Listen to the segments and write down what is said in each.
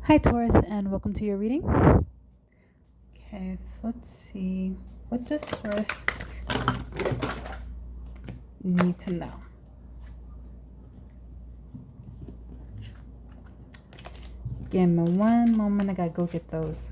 Hi Taurus, and welcome to your reading. Okay, so let's see. What does Taurus need to know? Give me one moment, I gotta go get those.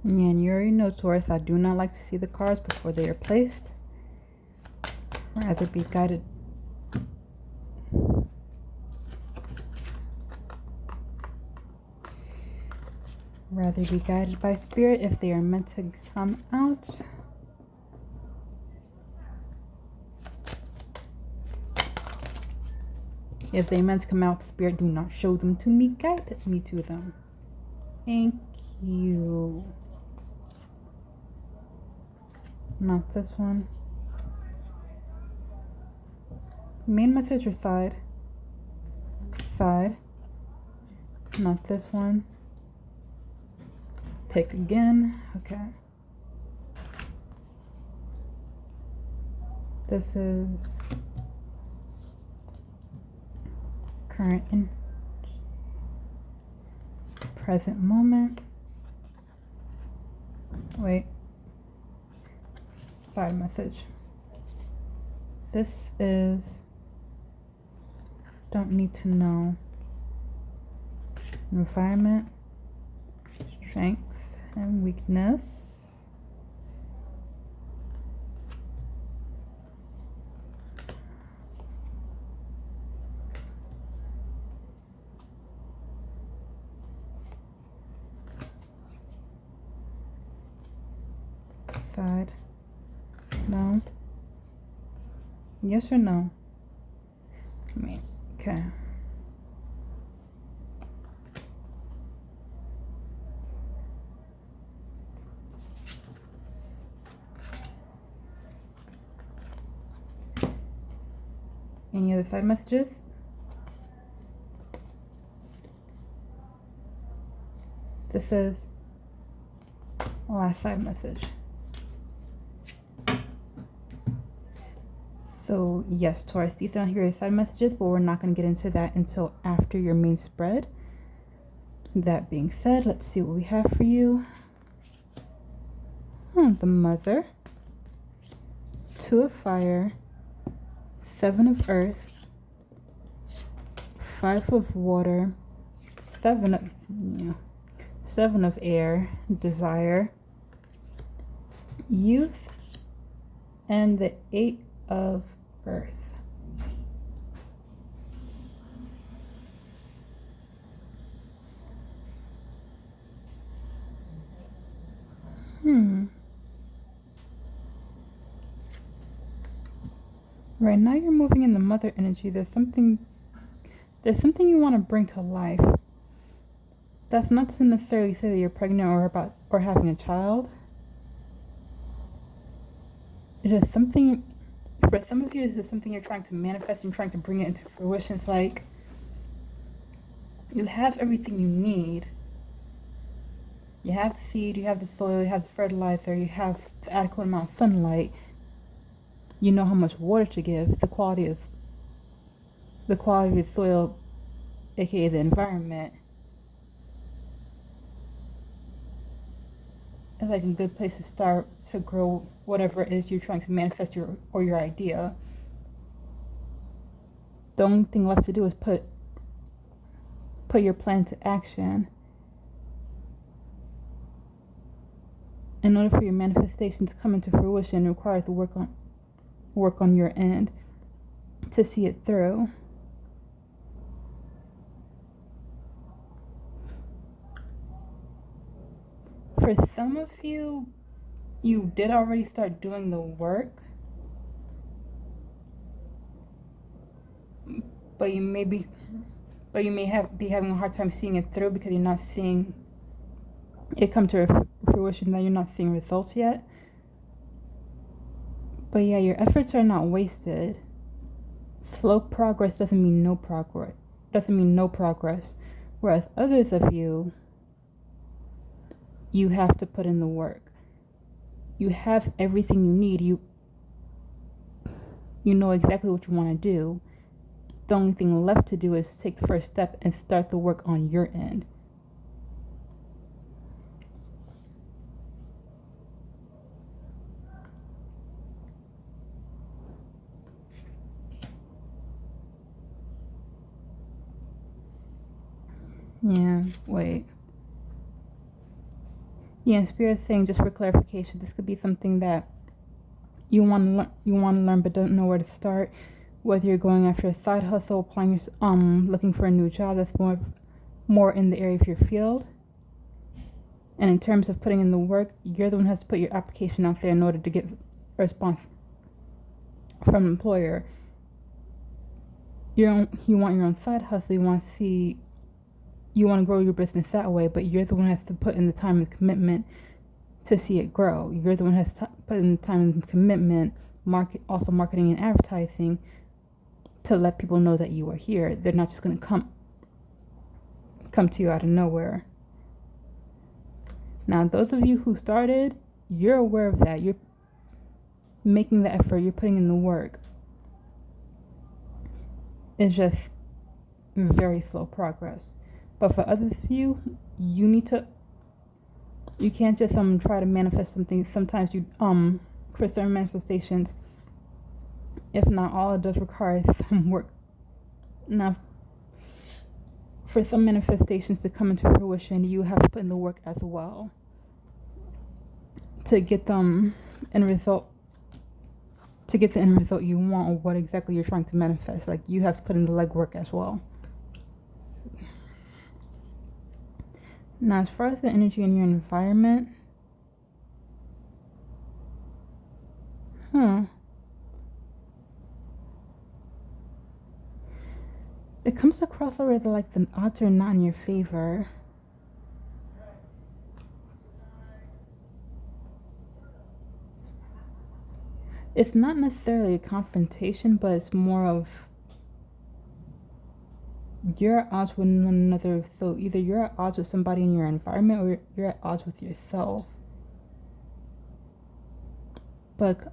Yeah, and you already know, Taurus, I do not like to see the cards before they are placed. Rather be guided. Rather be guided by spirit if they are meant to come out. If they meant to come out, spirit, do not show them to me. Guide me to them. Thank you. Not this one. Main message or side? Side. Not this one. Pick again. Okay. This is current and present moment. Wait. Side message. This is don't need to know. Environment, strength and weakness. Side. No. Yes or no? Okay. Any other side messages? This is last side message. So yes, Taurus, these are your side messages, but we're not going to get into that until after your main spread. That being said, let's see what we have for you. The Mother, Two of Fire, Seven of Earth, Five of Water, Seven of Air, Desire, Youth, and the Eight of Earth. Right now you're moving in the mother energy. There's something you want to bring to life. That's not to necessarily say that you're pregnant or having a child. It is something, for some of you, this is something you're trying to manifest and trying to bring it into fruition. It's like you have everything you need. You have the seed, you have the soil, you have the fertilizer, you have the adequate amount of sunlight. You know how much water to give, the quality of the soil, aka the environment. It's like a good place to start to grow whatever it is you're trying to manifest your idea. The only thing left to do is put your plan to action. In order for your manifestation to come into fruition, it requires the work on your end to see it through. For some of you, you did already start doing the work, but you may be having a hard time seeing it through because you're not seeing it come to fruition. That you're not seeing results yet. But yeah, your efforts are not wasted. Slow progress doesn't mean no progress. Whereas others of you, you have to put in the work. You have everything you need. You know exactly what you want to do. The only thing left to do is take the first step and start the work on your end. Yeah, wait. Yeah, Spirit saying, just for clarification, this could be something that you want to learn but don't know where to start. Whether you're going after a side hustle, looking for a new job that's more in the area of your field. And in terms of putting in the work, you're the one who has to put your application out there in order to get a response from an employer. You want your own side hustle. You want to grow your business that way, but you're the one who has to put in the time and commitment to see it grow. You're the one who has to put in the time and commitment, marketing and advertising, to let people know that you are here. They're not just going to come to you out of nowhere. Now, those of you who started, you're aware of that. You're making the effort. You're putting in the work. It's just very slow progress. But for others of you, you can't just try to manifest something. Sometimes for certain manifestations, if not all, it does require some work. Now, for some manifestations to come into fruition, you have to put in the work as well to get them end result. To get the end result you want, or what exactly you're trying to manifest, like you have to put in the legwork as well. Now, as far as the energy in your environment, it comes across already like the odds are not in your favor. It's not necessarily a confrontation, but it's more of you're at odds with one another. So either you're at odds with somebody in your environment, or you're at odds with yourself. But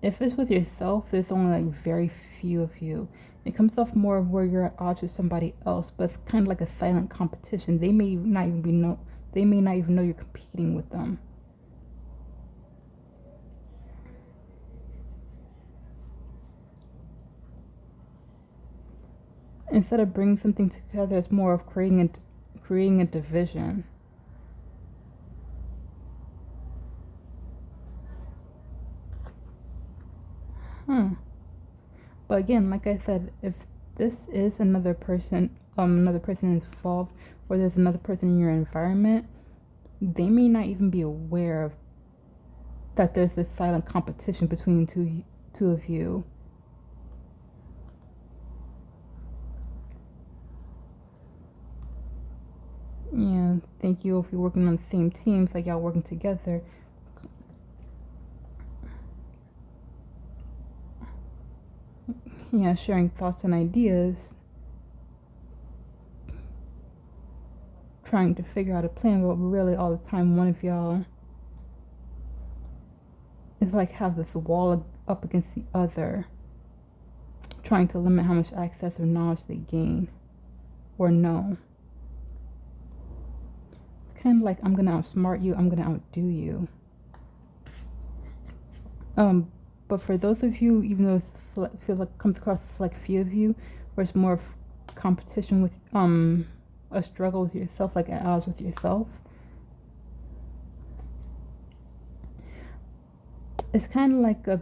if it's with yourself, there's only like very few of you. It comes off more of where you're at odds with somebody else, but it's kind of like a silent competition. They may not even know you're competing with them. Instead of bringing something together, it's more of creating a division. But again, like I said, if this is another person involved, or there's another person in your environment, they may not even be aware of that there's this silent competition between two of you. Yeah, thank you if you're working on the same teams, like y'all working together. Yeah, sharing thoughts and ideas, trying to figure out a plan, but really all the time one of y'all is like have this wall up against the other, trying to limit how much access or knowledge they gain or know. It's kind of like, I'm gonna outsmart you, I'm gonna outdo you. But for those of you, even though it feels like comes across as like few of you, where it's more of competition with a struggle with yourself, like at odds with yourself, it's kind of like a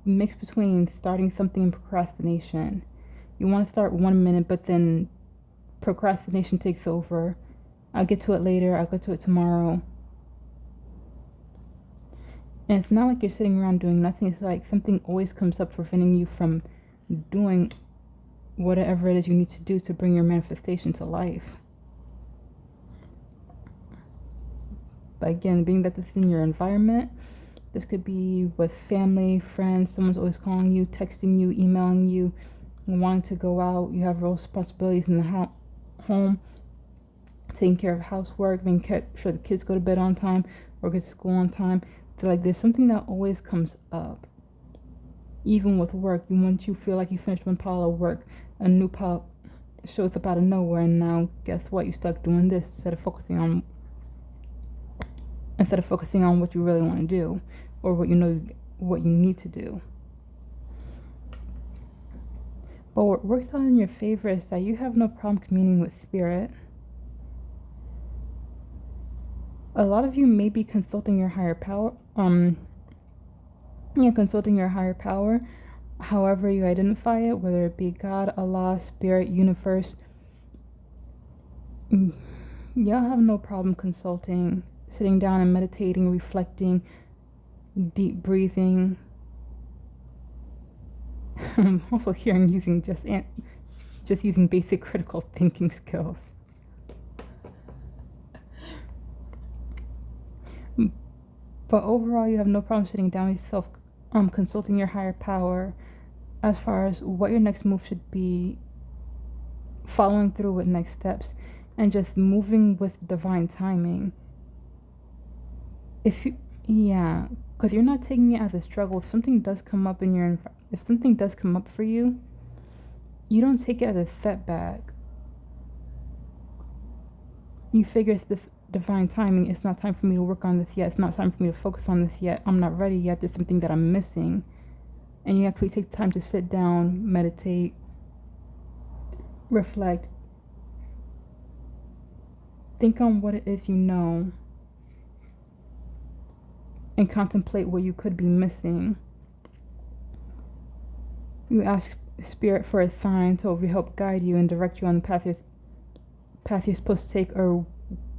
mix between starting something and procrastination. You want to start 1 minute, but then procrastination takes over. I'll get to it later, I'll get to it tomorrow. And it's not like you're sitting around doing nothing. It's like something always comes up preventing you from doing whatever it is you need to do to bring your manifestation to life. But again, being that this is in your environment, This could be with family, friends, someone's always calling you, texting you, emailing you, wanting to go out. You have real responsibilities in the home, taking care of housework, making sure the kids go to bed on time or get to school on time. There's something that always comes up. Even with work, once you feel like you finished one pile of work, a new pile shows up out of nowhere, and now guess what? You're stuck doing this instead of focusing on what you really want to do, or what you need to do. But what works out in your favor is that you have no problem communing with spirit. A lot of you may be consulting your higher power. Consulting your higher power, however you identify it, whether it be God, Allah, spirit, universe. Y'all have no problem consulting, sitting down and meditating, reflecting, deep breathing. I'm also hearing using just using basic critical thinking skills. But overall, you have no problem sitting down with yourself, consulting your higher power as far as what your next move should be, following through with next steps, and just moving with divine timing. Because you're not taking it as a struggle. If something does come up for you, you don't take it as a setback. You figure it's this divine timing. It's not time for me to work on this yet. It's not time for me to focus on this yet. I'm not ready yet. There's something that I'm missing. And you actually take time to sit down, meditate, reflect, think on what it is you know, and contemplate what you could be missing. You ask spirit for a sign to help guide you and direct you on the path you're supposed to take, or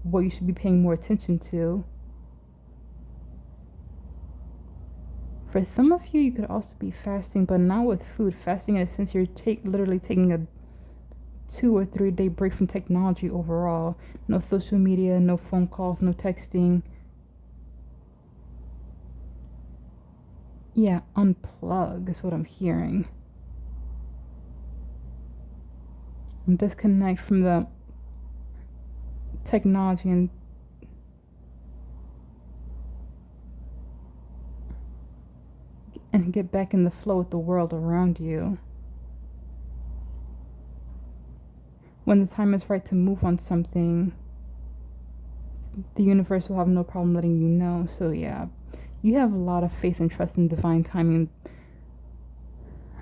what you should be paying more attention to. For some of you, you could also be fasting, but not with food. Fasting in a sense, you're literally taking a 2 or 3 day break from technology overall. No social media, no phone calls, no texting. Yeah, unplug is what I'm hearing. And disconnect from the technology and get back in the flow with the world around you. When the time is right to move on something, the universe will have no problem letting you know. So yeah, you have a lot of faith and trust in divine timing.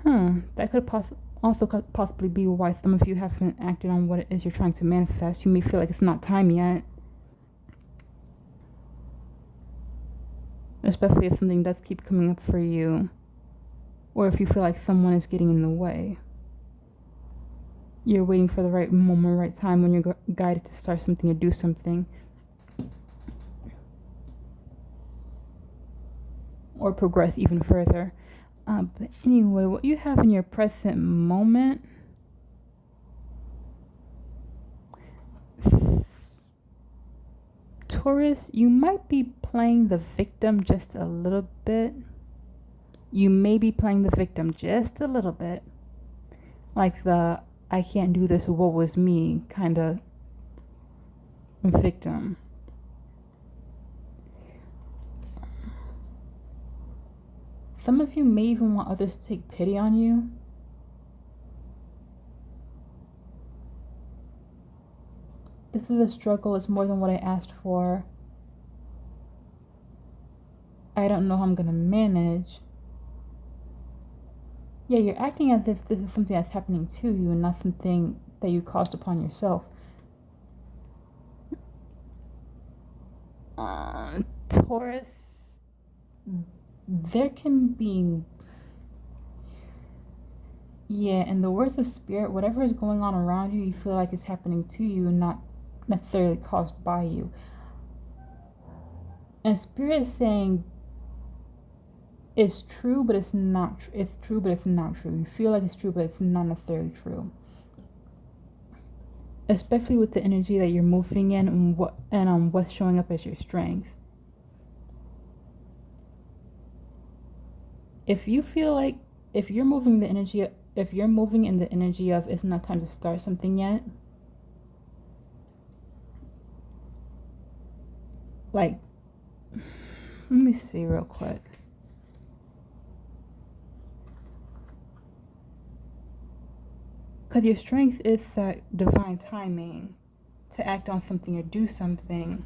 That could possibly be why some of you haven't acted on what it is you're trying to manifest. You may feel like it's not time yet. Especially if something does keep coming up for you, or if you feel like someone is getting in the way. You're waiting for the right moment, right time when you're guided to start something or do something, or progress even further. But anyway, what you have in your present moment, Taurus, you might be playing the victim just a little bit. You may be playing the victim just a little bit. Like the I can't do this, woe was me kind of victim. Some of you may even want others to take pity on you. This is a struggle. It's more than what I asked for. I don't know how I'm going to manage. Yeah, you're acting as if this is something that's happening to you and not something that you caused upon yourself. Taurus, there can be... Yeah, in the words of spirit, whatever is going on around you, you feel like it's happening to you and not necessarily caused by you. And spirit is saying it's true, but it's not. It's true, but it's not true. You feel like it's true, but it's not necessarily true. Especially with the energy that you're moving in and what's showing up as your strength. if you feel like, if you're moving in the energy of it's not time to start something yet, like, let me see real quick. Because your strength is that divine timing to act on something or do something.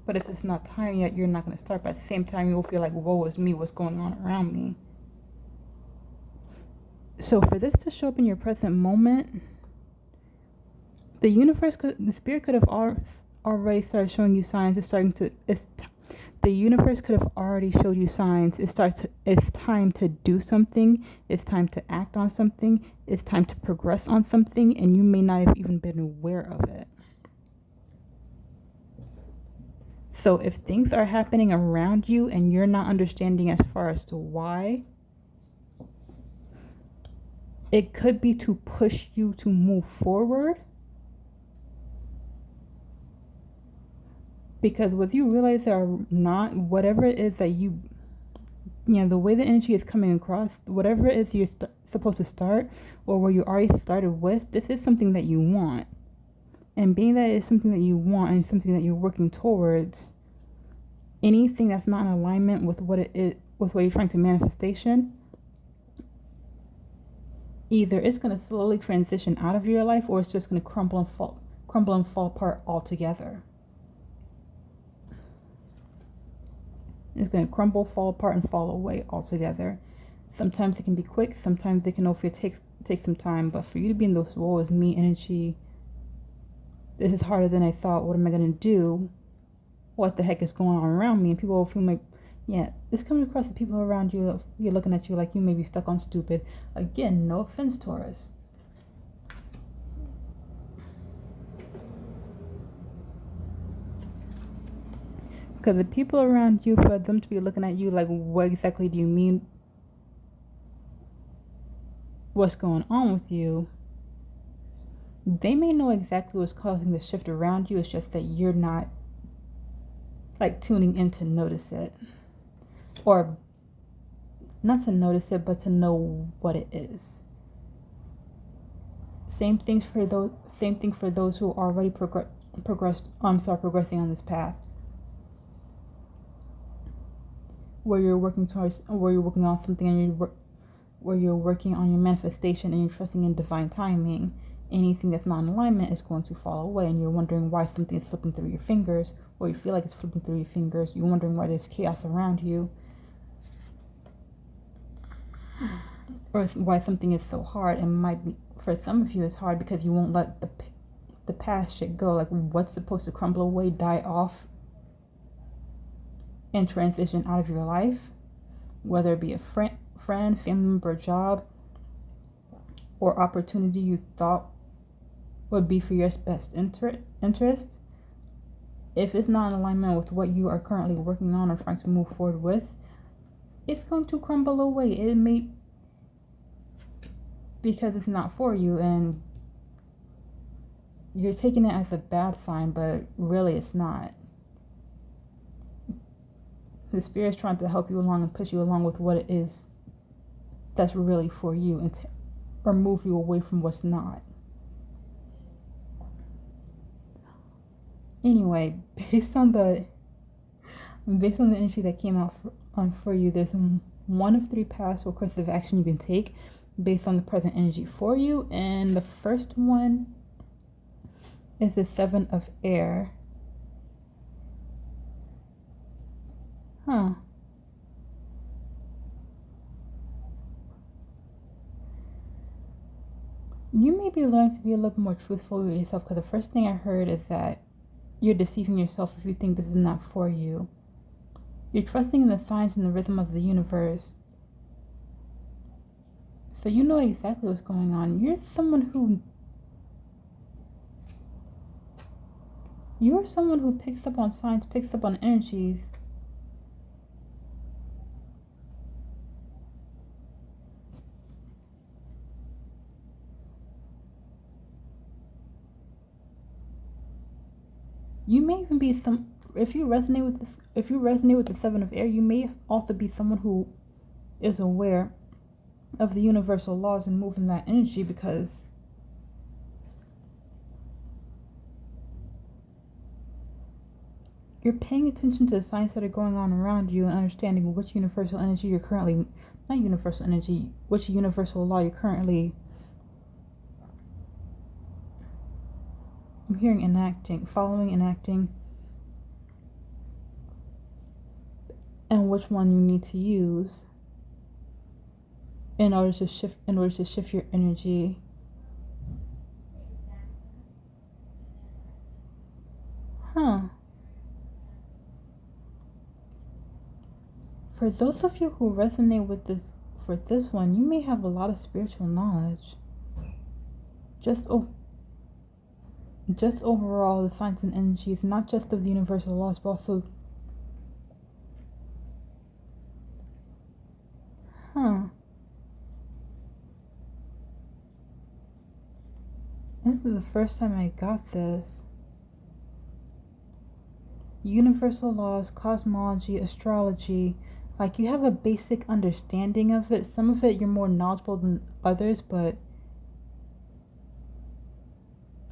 But if it's not time yet, you're not going to start. But at the same time, you'll feel like, woe is me, what's going on around me? So for this to show up in your present moment, the universe, the spirit could have already started showing you signs. The universe could have already showed you signs. It's time to do something. It's time to act on something. It's time to progress on something, and you may not have even been aware of it. So if things are happening around you and you're not understanding as far as to why, it could be to push you to move forward. Because whether you realize it or not, whatever it is that the way the energy is coming across, whatever it is you're supposed to start, or where you already started with, this is something that you want. And being that it's something that you want and something that you're working towards, anything that's not in alignment with what it is, with what you're trying to manifestation, either it's going to slowly transition out of your life, or it's just going to crumble and fall apart altogether. It's going to crumble, fall apart, and fall away altogether. Sometimes it can be quick. Sometimes it can take some time. But for you to be in this woe is me energy, this is harder than I thought. What am I going to do? What the heck is going on around me? And people will feel like, yeah, it's coming across the people around you. You're looking at you like you may be stuck on stupid. Again, no offense, Taurus. Because the people around you, for them to be looking at you like, what exactly do you mean? What's going on with you? They may know exactly what's causing the shift around you. It's just that you're not like tuning in to notice it. Or not to notice it, but to know what it is. Same thing for those who already progressing on this path. Where you're working on something, and where you're working on your manifestation, and you're trusting in divine timing. Anything that's not in alignment is going to fall away, and you're wondering why something is slipping through your fingers, or you feel like it's slipping through your fingers. You're wondering why there's chaos around you, or why something is so hard. And might be, for some of you, it's hard because you won't let the past shit go. Like, what's supposed to crumble away, die off, and transition out of your life, whether it be a friend, family member, job, or opportunity you thought would be for your best interest. If it's not in alignment with what you are currently working on or trying to move forward with, it's going to crumble away. It may, because it's not for you, and you're taking it as a bad sign, but really it's not. The spirit's trying to help you along and push you along with what it is that's really for you, and or move you away from what's not. Anyway, based on the energy that came out for you, there's one of three paths or courses of action you can take based on the present energy for you. And the first one is the 7 of air. You may be learning to be a little more truthful with yourself, because the first thing I heard is that you're deceiving yourself if you think this is not for you. You're trusting in the signs and the rhythm of the universe. So you know exactly what's going on. You're someone who picks up on signs, picks up on energies. You may even be if you resonate with the 7 of air, you may also be someone who is aware of the universal laws and move in that energy, because you're paying attention to the signs that are going on around you and understanding which universal energy you're currently, not universal energy, which universal law you're currently, I'm hearing enacting, following, enacting, and which one you need to use in order to shift your energy. For those of you who resonate with this, for this one, you may have a lot of spiritual knowledge. Just overall, the signs and energies, not just of the universal laws, but also, this is the first time I got this. Universal laws, cosmology, astrology, like you have a basic understanding of it. Some of it you're more knowledgeable than others, but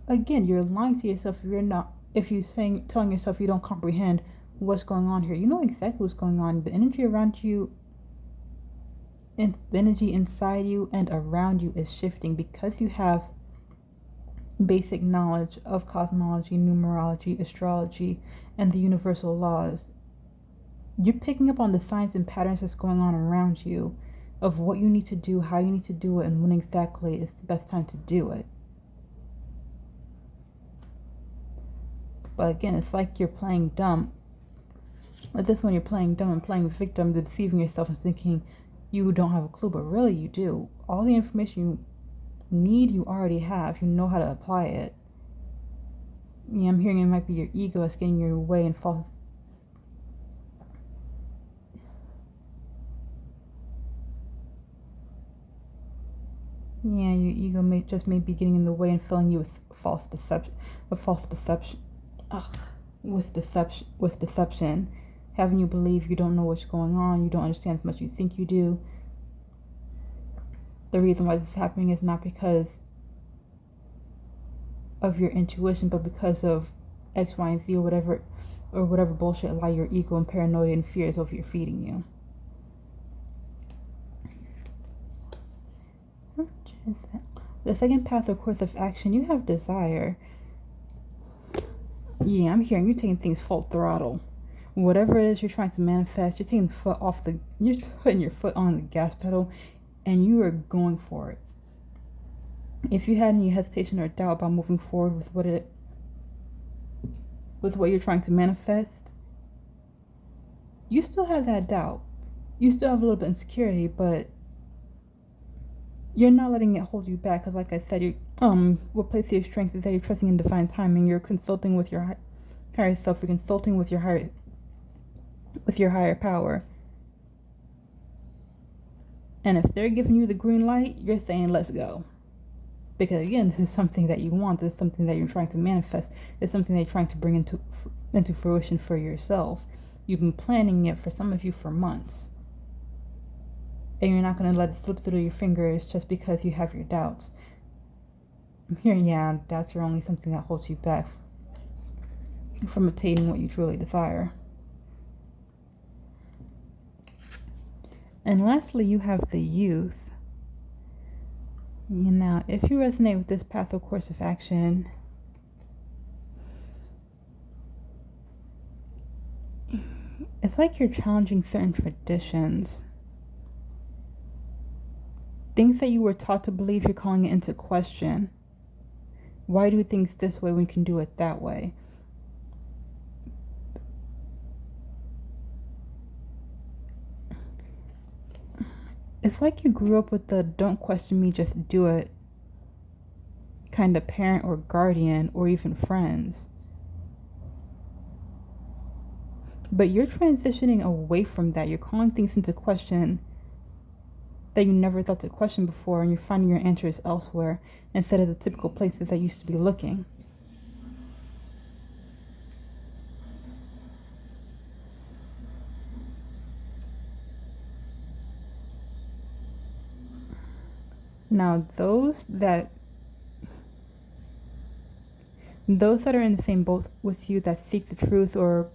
again, you're lying to yourself if you're not, if you're telling yourself you don't comprehend what's going on here. You know exactly what's going on. The energy around you and the energy inside you and around you is shifting because you have basic knowledge of cosmology, numerology, astrology, and the universal laws. You're picking up on the signs and patterns that's going on around you of what you need to do, how you need to do it, and when exactly is the best time to do it. But again, it's like you're playing dumb. But this one, you're playing dumb and playing victim, deceiving yourself and thinking you don't have a clue, but really you do. All the information you need, you already have. You know how to apply it. Yeah, I'm hearing it might be your ego that's getting in your way and false. Yeah, your ego may be getting in the way and filling you with false deception, with deception, having you believe you don't know what's going on, you don't understand as much as you think you do. The reason why this is happening is not because of your intuition, but because of X, Y, and Z, or whatever bullshit lie your ego and paranoia and fear is over here feeding you. The second path or course of action, you have desire. Yeah, I'm hearing you're taking things full throttle. Whatever it is you're trying to manifest, you're taking you're putting your foot on the gas pedal, and you are going for it. If you had any hesitation or doubt about moving forward with what you're trying to manifest, you still have that doubt. You still have a little bit of insecurity, but you're not letting it hold you back. Because like I said, what place your strength is that you're trusting in divine timing. You're consulting with your higher self. You're consulting with your higher power. And if they're giving you the green light, you're saying, let's go. Because again, this is something that you want. This is something that you're trying to manifest. It's something that you're trying to bring into fruition for yourself. You've been planning it, for some of you, for months. And you're not going to let it slip through your fingers just because you have your doubts. I'm hearing, doubts are only something that holds you back from attaining what you truly desire. And lastly, you have the youth. Now, if you resonate with this path or course of action, it's like you're challenging certain traditions. Things that you were taught to believe, you're calling it into question. Why do things this way when you can do it that way? It's like you grew up with the don't question me, just do it kind of parent or guardian or even friends. But you're transitioning away from that. You're calling things into question that you never thought to question before, and you're finding your answers elsewhere instead of the typical places that you used to be looking. Now, those that are in the same boat with you, that seek the truth or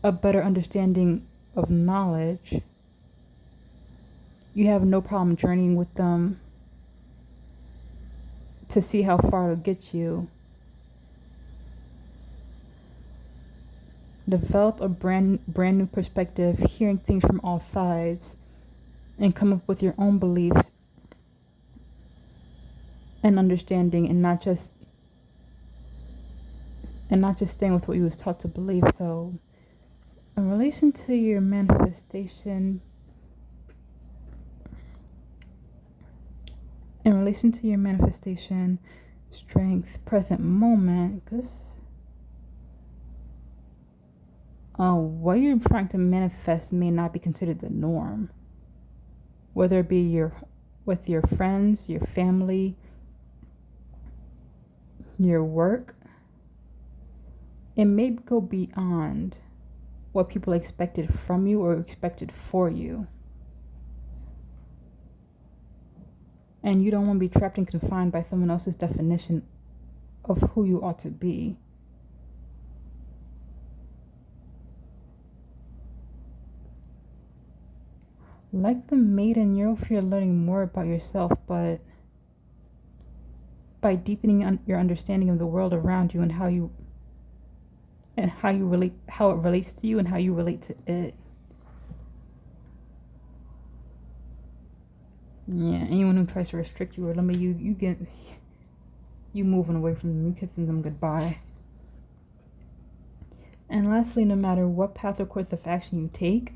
a better understanding of knowledge, you have no problem journeying with them to see how far it'll get you. Develop a brand new perspective, hearing things from all sides, and come up with your own beliefs and understanding, and not just staying with what you was taught to believe. So, in relation to your manifestation, strength, present moment, because what you're trying to manifest may not be considered the norm. Whether it be with your friends, your family, your work, it may go beyond what people expected from you or expected for you. And you don't want to be trapped and confined by someone else's definition of who you ought to be. Like the maiden, you're over here learning more about yourself, but by deepening your understanding of the world around you and how it relates to you and how you relate to it. Yeah, anyone who tries to restrict you or limit you, you moving away from them, you kissing them goodbye. And lastly, no matter what path or course of action you take,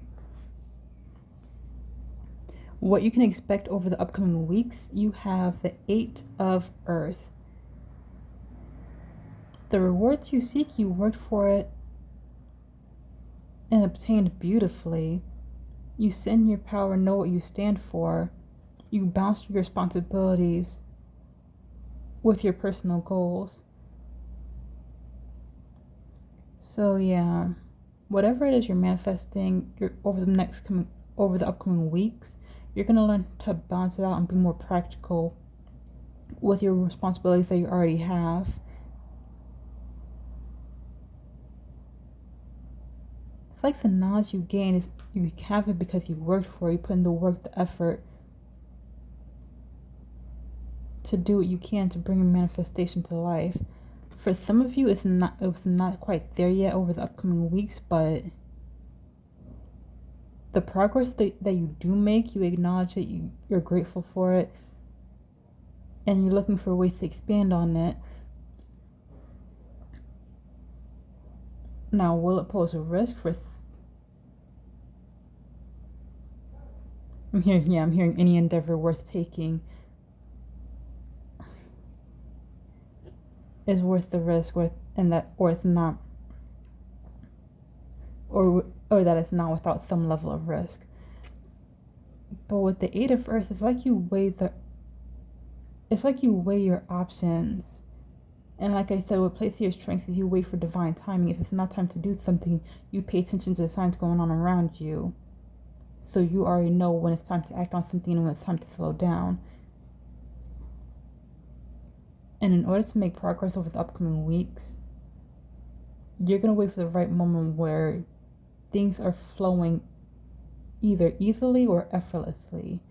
what you can expect over the upcoming weeks, you have the 8 of Earth. The rewards you seek, you worked for it and obtained beautifully. You sit in your power, know what you stand for. You balance your responsibilities with your personal goals. So yeah, whatever it is you're manifesting over the upcoming weeks, you're going to learn to balance it out and be more practical with your responsibilities that you already have. It's like the knowledge you gain is you have it because you worked for it, you put in the work, the effort to do what you can to bring a manifestation to life. For some of you, it was not quite there yet over the upcoming weeks, but the progress that you do make, you acknowledge it, you're grateful for it, and you're looking for ways to expand on it. Now, will it pose a risk for... I'm hearing any endeavor worth taking is worth the risk, or it's not, or that it's not without some level of risk. But with the 8 of Earth, it's like you weigh your options. And like I said, what plays to your strengths is you wait for divine timing. If it's not time to do something, you pay attention to the signs going on around you. So you already know when it's time to act on something and when it's time to slow down. And in order to make progress over the upcoming weeks, you're going to wait for the right moment where things are flowing either easily or effortlessly.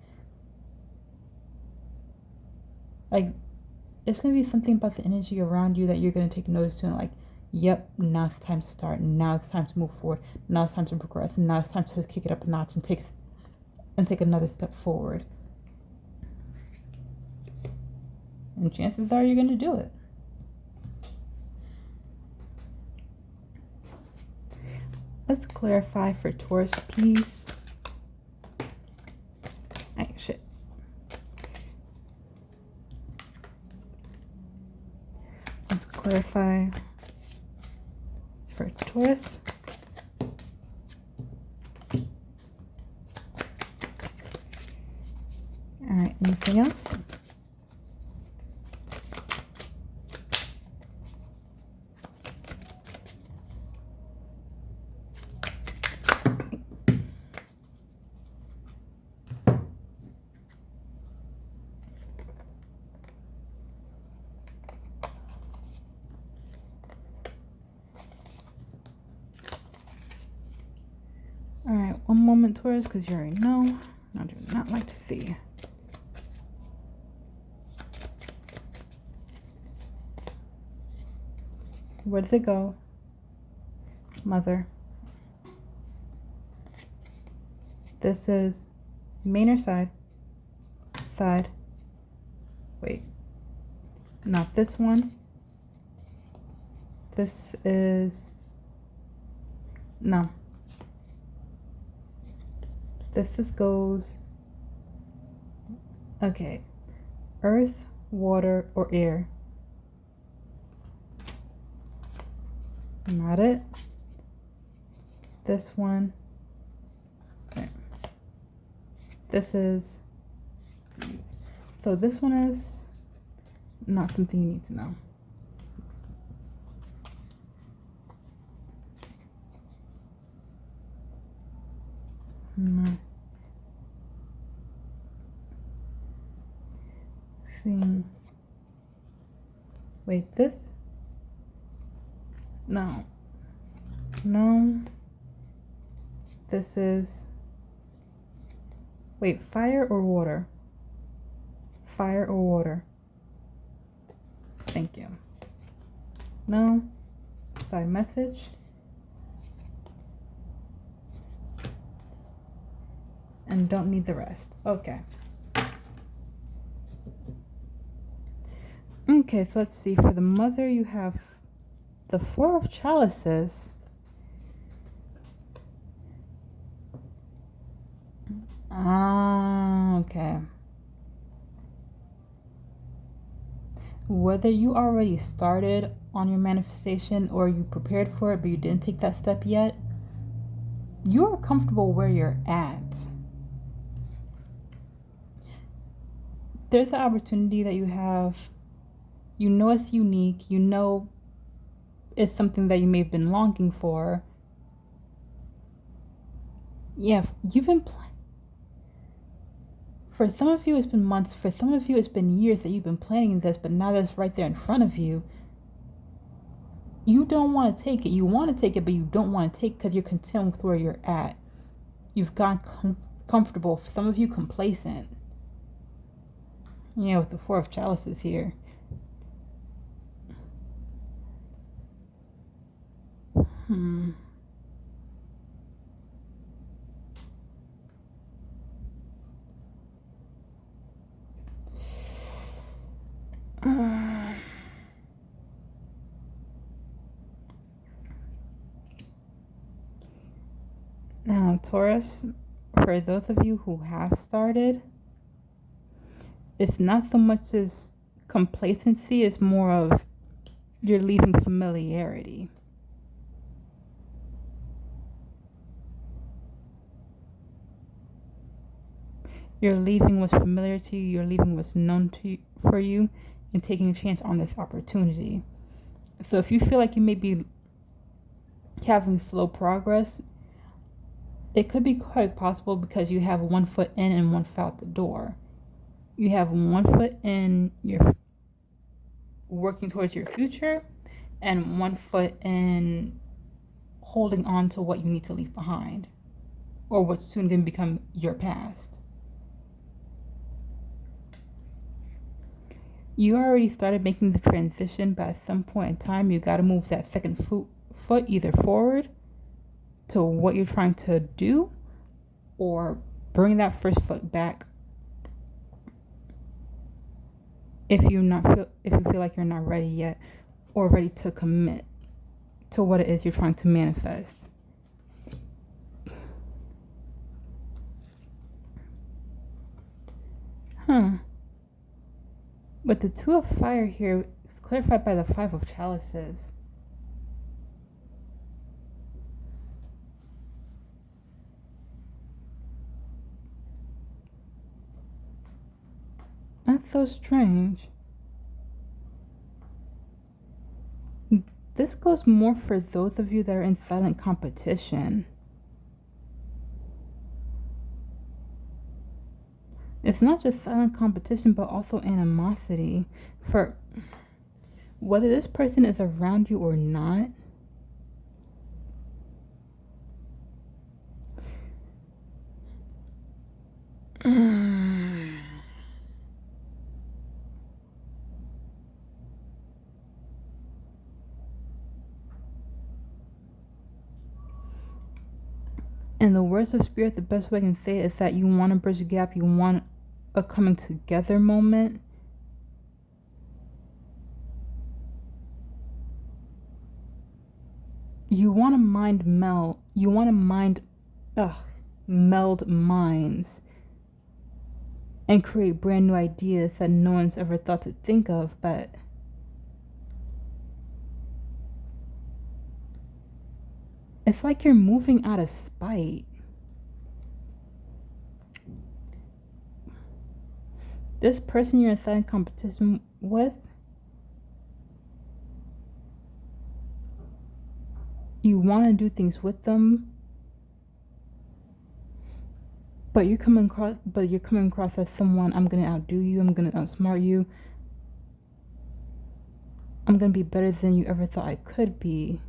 Like, it's going to be something about the energy around you that you're going to take notice to, and like, yep, now it's time to start, now it's time to move forward, now it's time to progress, now it's time to kick it up a notch and take another step forward. And chances are you're going to do it. Let's clarify for Taurus piece. Shit. Let's clarify for Taurus. Alright, anything else? One moment, Taurus, because you already know. I do not like to see. Where does it go? Mother. This is main or side? Side. Wait. Not this one. This is... No. This is goes... Okay. Earth, water, or air. Not it. This one. Okay. This is... So this one is not something you need to know. No. See. Wait, this? No. No. This is... Wait, fire or water? Fire or water? Thank you. No. Side message. And don't need the rest. Okay. Okay, so let's see. For the mother, you have the Four of Chalices. Ah, okay. Whether you already started on your manifestation or you prepared for it but you didn't take that step yet, you are comfortable where you're at. There's an opportunity that you have. You know it's unique. You know it's something that you may have been longing for. Yeah, you've been for some of you, it's been months. For some of you, it's been years that you've been planning this, but now that it's right there in front of you, you don't want to take it. You want to take it, but you don't want to take it because you're content with where you're at. You've gotten comfortable. For some of you, complacent. Yeah, with the Four of Chalices here. Now, Taurus, for those of you who have started, it's not so much as complacency, it's more of you're leaving familiarity. You're leaving what's familiar to you, you're leaving what's known to for you, and taking a chance on this opportunity. So if you feel like you may be having slow progress, it could be quite possible because you have 1 foot in and 1 foot out the door. You have 1 foot in, you're working towards your future, and 1 foot in holding on to what you need to leave behind, or what's soon going to become your past. You already started making the transition, but at some point in time, you got to move that second foot either forward to what you're trying to do, or bring that first foot back if you feel like you're not ready yet, or ready to commit to what it is you're trying to manifest. But the Two of Fire here is clarified by the Five of Chalices. That's so strange. This goes more for those of you that are in silent competition. It's not just silent competition, but also animosity. For whether this person is around you or not, In the words of spirit, the best way I can say it is that you want to bridge the gap, you want a coming together moment. You want to meld minds and create brand new ideas that no one's ever thought to think of, but it's like you're moving out of spite. This person you're in silent competition with, you want to do things with them, but you're coming across as someone, I'm gonna outdo you, I'm gonna outsmart you, I'm gonna be better than you ever thought I could be.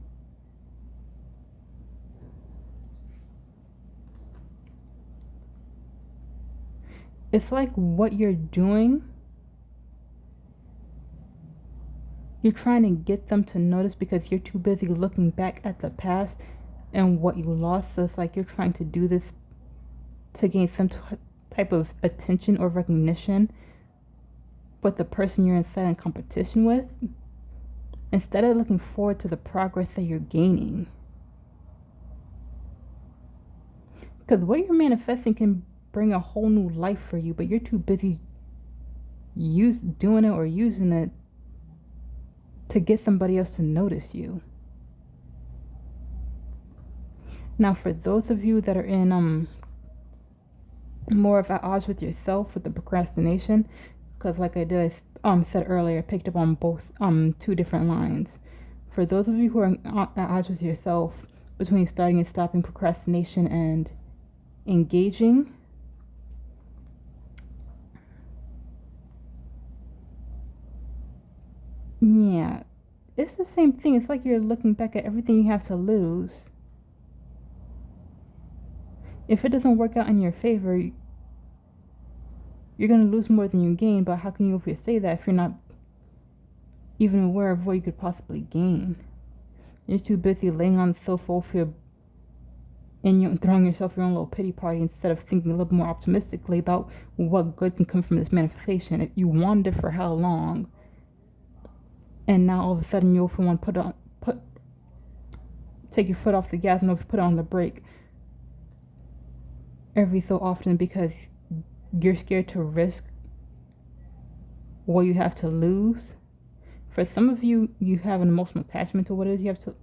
It's like what you're doing, you're trying to get them to notice because you're too busy looking back at the past and what you lost. So it's like you're trying to do this to gain some type of attention or recognition, but the person you're in silent competition with, instead of looking forward to the progress that you're gaining. Because what you're manifesting can bring a whole new life for you, but you're too busy doing it or using it to get somebody else to notice you. Now, for those of you that are in more of at odds with yourself with the procrastination, because like I said earlier, I picked up on both two different lines. For those of you who are at odds with yourself between starting and stopping procrastination and engaging, yeah, it's the same thing. It's like you're looking back at everything you have to lose. If it doesn't work out in your favor, you're going to lose more than you gain. But how can you say that if you're not even aware of what you could possibly gain? You're too busy laying on the sofa and you're throwing yourself your own little pity party instead of thinking a little more optimistically about what good can come from this manifestation. If you wanted it for how long, and now all of a sudden you also want to take your foot off the gas and also put it on the brake every so often because you're scared to risk what you have to lose. For some of you, you have an emotional attachment to what it is you have to,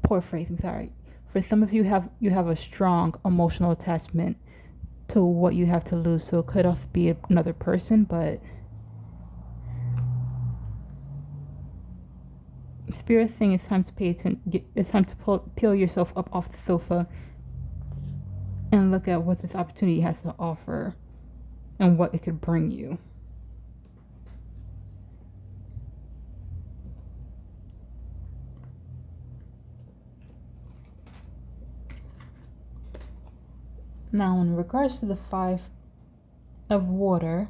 poor phrasing, sorry. For some of you, you have a strong emotional attachment to what you have to lose. So it could also be another person, but Spirit saying it's time to pay attention. It's time to peel yourself up off the sofa and look at what this opportunity has to offer and what it could bring you. Now, in regards to the 5 of water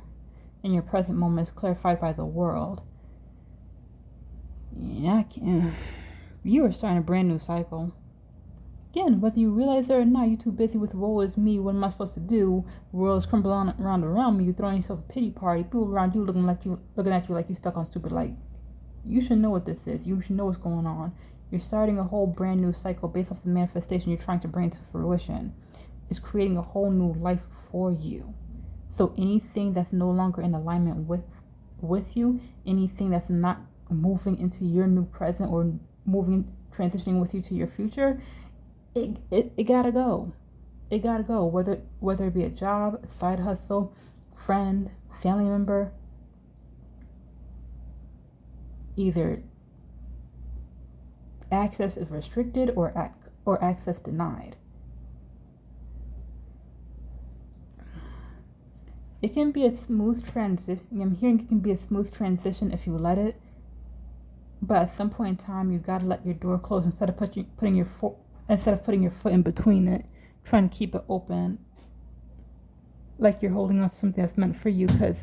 in your present moment is clarified by the world. Yeah, you are starting a brand new cycle. Again, whether you realize it or not, you're too busy with woe is me, what am I supposed to do? The world is crumbling around me, you're throwing yourself a pity party, people around you looking at you like you're stuck on stupid light. You should know what this is. You should know what's going on. You're starting a whole brand new cycle based off the manifestation you're trying to bring to fruition. It's creating a whole new life for you. So anything that's no longer in alignment with you, anything that's not moving into your new present or transitioning with you to your future, it gotta go. It gotta go. Whether it be a job, a side hustle, friend, family member, either access is restricted or access denied. It can be a smooth transition. I'm hearing it can be a smooth transition if you let it. But at some point in time, you gotta let your door close instead of putting your foot in between it, trying to keep it open, like you're holding on to something that's meant for you. Because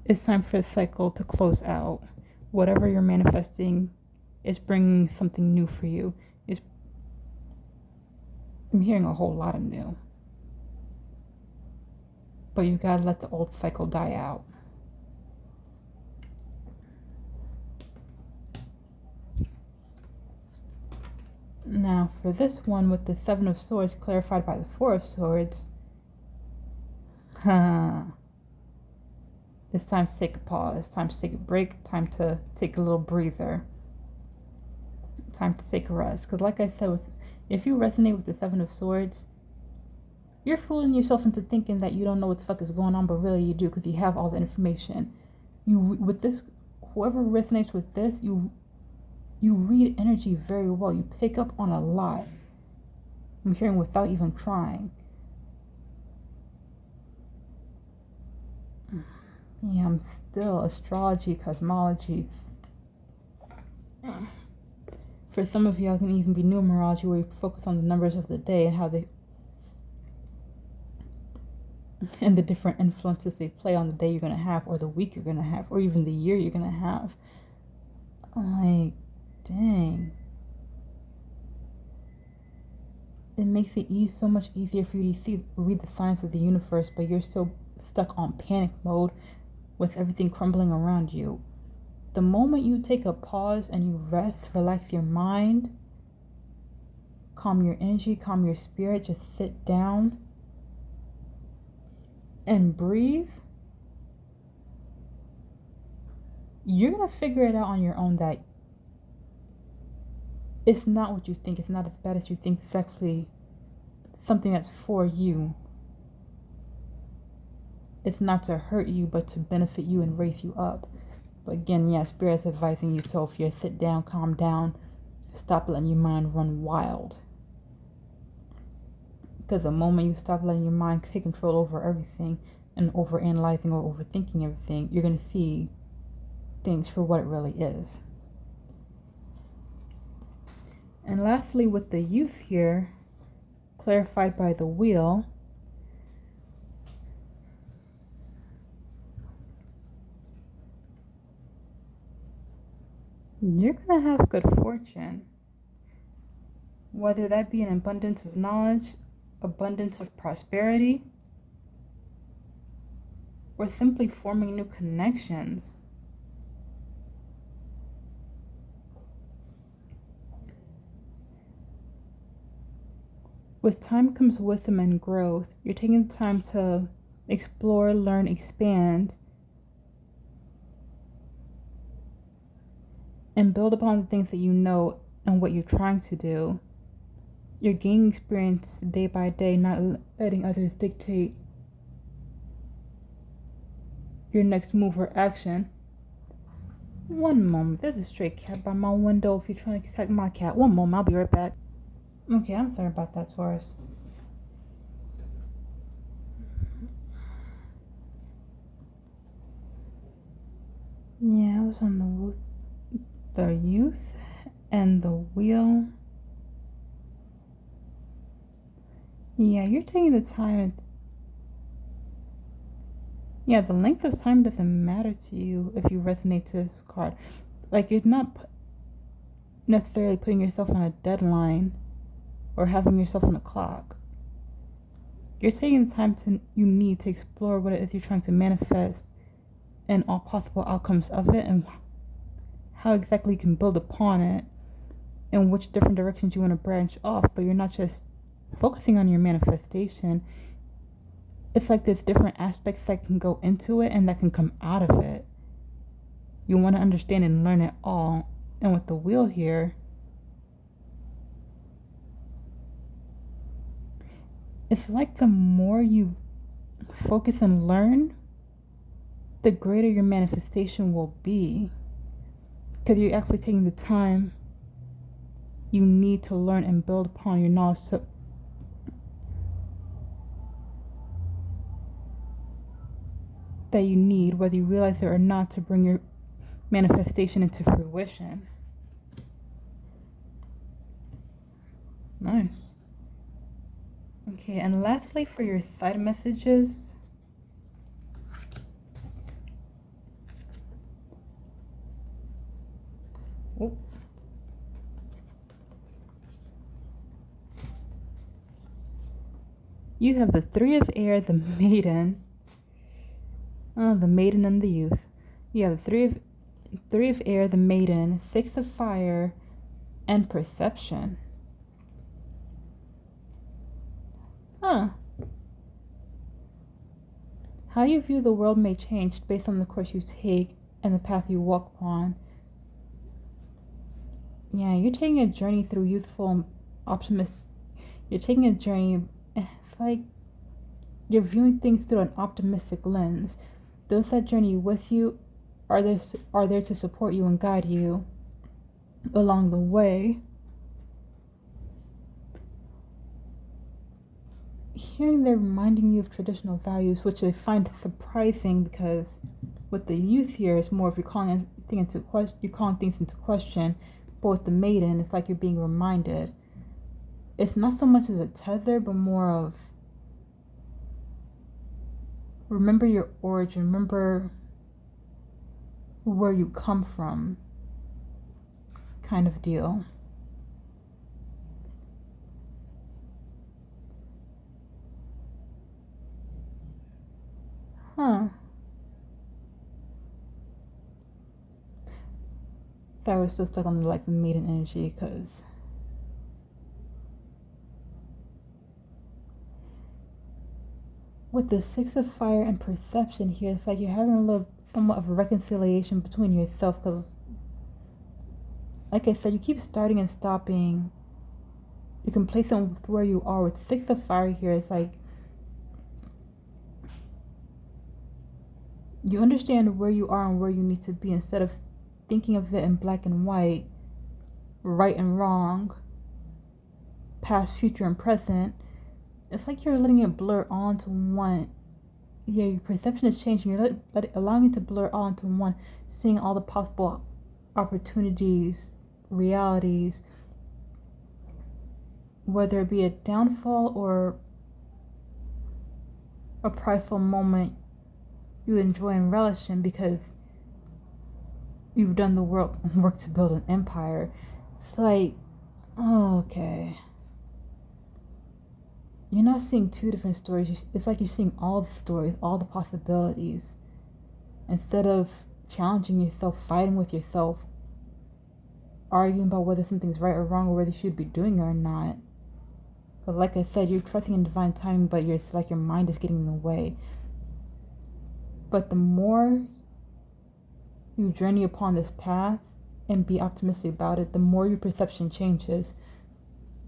it's time for the cycle to close out. Whatever you're manifesting It's bringing something new for you. I'm hearing a whole lot of new. But you gotta let the old cycle die out. Now, for this one with the Seven of Swords clarified by the Four of Swords, it's time to take a pause, time to take a break, time to take a little breather, time to take a rest. Because like I said, if you resonate with the Seven of Swords, you're fooling yourself into thinking that you don't know what the fuck is going on, but really you do, because you have all the information. With this, whoever resonates with this, you read energy very well. You pick up on a lot. I'm hearing without even trying. Yeah, I'm still astrology, cosmology. For some of y'all, it can even be numerology, where you focus on the numbers of the day and how they and the different influences they play on the day you're gonna have, or the week you're gonna have, or even the year you're gonna have. Like, dang. It makes it so much easier for you to read the signs of the universe, but you're still stuck on panic mode with everything crumbling around you. The moment you take a pause and you rest, relax your mind, calm your energy, calm your spirit, just sit down and breathe, you're going to figure it out on your own that it's not what you think. It's not as bad as you think. It's actually something that's for you. It's not to hurt you, but to benefit you and raise you up. But again, yeah, Spirit's advising you, Sophia, sit down, calm down, stop letting your mind run wild. Because the moment you stop letting your mind take control over everything and overanalyzing or overthinking everything, you're going to see things for what it really is. And lastly, with the youth here, clarified by the wheel, you're going to have good fortune. Whether that be an abundance of knowledge, abundance of prosperity, or simply forming new connections. With time comes wisdom and growth. You're taking the time to explore, learn, expand, and build upon the things that you know and what you're trying to do. You're gaining experience day by day, not letting others dictate your next move or action. One moment. There's a stray cat by my window. If you're trying to attack my cat, one moment. I'll be right back. Okay, I'm sorry about that, Taurus. Yeah, I was on the youth and the wheel. Yeah, you're taking the time. Yeah, the length of time doesn't matter to you if you resonate to this card. Like, you're not necessarily putting yourself on a deadline or having yourself on a clock. You're taking the time you need to explore what it is you're trying to manifest and all possible outcomes of it, and how exactly you can build upon it, and which different directions you want to branch off. But you're not just focusing on your manifestation. It's like there's different aspects that can go into it and that can come out of it. You want to understand and learn it all. And with the wheel here, it's like the more you focus and learn, the greater your manifestation will be. Because you're actually taking the time you need to learn and build upon your knowledge that you need, whether you realize it or not, to bring your manifestation into fruition. Nice. Okay, and lastly, for your side messages, You have the Three of Air, the Maiden. Oh, the Maiden and the Youth. You have the Three of Air, the Maiden, Six of Fire, and Perception. Huh. How you view the world may change based on the course you take and the path you walk upon. Yeah, you're taking a journey through youthful optimism. You're taking a journey, and it's like you're viewing things through an optimistic lens. Those that journey with you are there to support you and guide you along the way. Hearing they're reminding you of traditional values, which I find surprising, because with the youth here, it's more if you're calling things into question. But with the Maiden, it's like you're being reminded. It's not so much as a tether, but more of remember your origin, remember where you come from, kind of deal. Huh. Thought I was still stuck on like the Maiden energy, because with the Six of Fire and Perception here, it's like you're having a little somewhat of a reconciliation between yourself, because like I said, you keep starting and stopping. You can place them with where you are. With Six of Fire here, it's like you understand where you are and where you need to be, instead of thinking of it in black and white, right and wrong, past, future, and present. It's like you're letting it blur all into one. Yeah, your perception is changing. You're allowing it to blur all into one, seeing all the possible opportunities, realities, whether it be a downfall or a prideful moment you enjoy and relish in, because you've done the work to build an empire. It's like, oh, okay. You're not seeing two different stories. It's like you're seeing all the stories, all the possibilities. Instead of challenging yourself, fighting with yourself, arguing about whether something's right or wrong, or whether you should be doing it or not. But like I said, you're trusting in divine timing, but it's like your mind is getting in the way. But the more you journey upon this path and be optimistic about it, the more your perception changes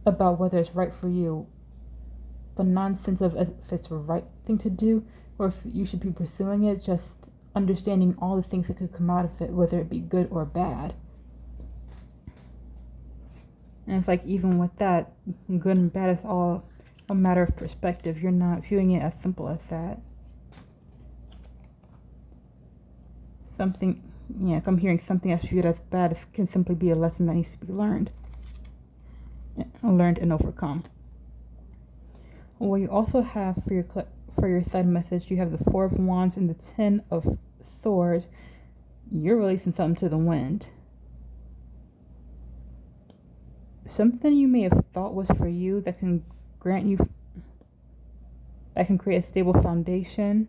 about whether it's right for you. But nonsense of if it's the right thing to do or if you should be pursuing it, just understanding all the things that could come out of it, whether it be good or bad. And it's like, even with that, good and bad is all a matter of perspective. You're not viewing it as simple as that. If I'm hearing something that's viewed as bad, it can simply be a lesson that needs to be learned and overcome. Well, you also have for your side message, you have the Four of Wands and the Ten of Swords. You're releasing something to the wind. Something you may have thought was for you that can create a stable foundation.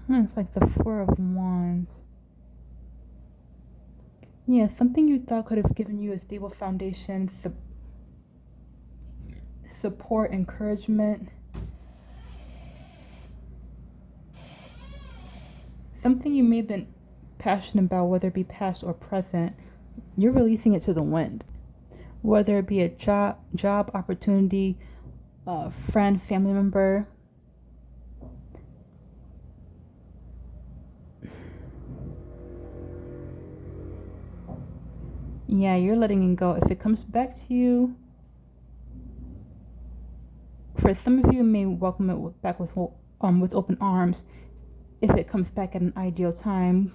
It's like the Four of Wands. Yeah, something you thought could have given you a stable foundation, support, encouragement. Something you may have been passionate about, whether it be past or present, you're releasing it to the wind. Whether it be a job opportunity, a friend, family member. Yeah, you're letting it go. If it comes back to you, for some of you, may welcome it back with open arms. If it comes back at an ideal time,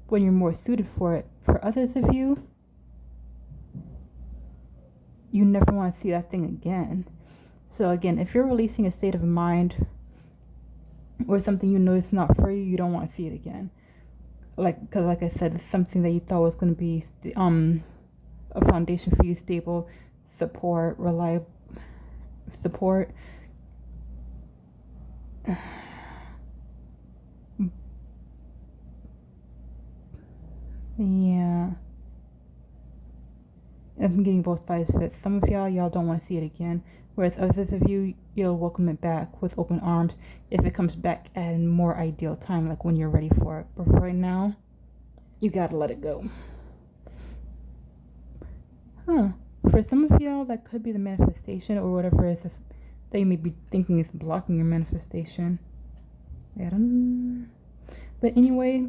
when you're more suited for it. For others of you, you never want to see that thing again. So again, if you're releasing a state of mind or something you know is not for you, you don't want to see it again. Because like I said, it's something that you thought was going to be a foundation for you, stable support, reliable support. Yeah. I'm getting both sides of it. Some of y'all don't want to see it again. Whereas others of you, you'll welcome it back with open arms if it comes back at a more ideal time, like when you're ready for it. But for right now, you gotta let it go. For some of y'all, that could be the manifestation or whatever it is that you may be thinking is blocking your manifestation. But anyway,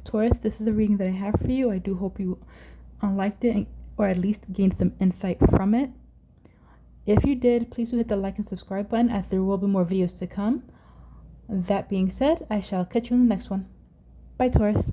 Taurus, this is the reading that I have for you. I do hope you liked it, or at least gained some insight from it. If you did, please do hit the like and subscribe button, as there will be more videos to come. That being said, I shall catch you in the next one. Bye, Taurus.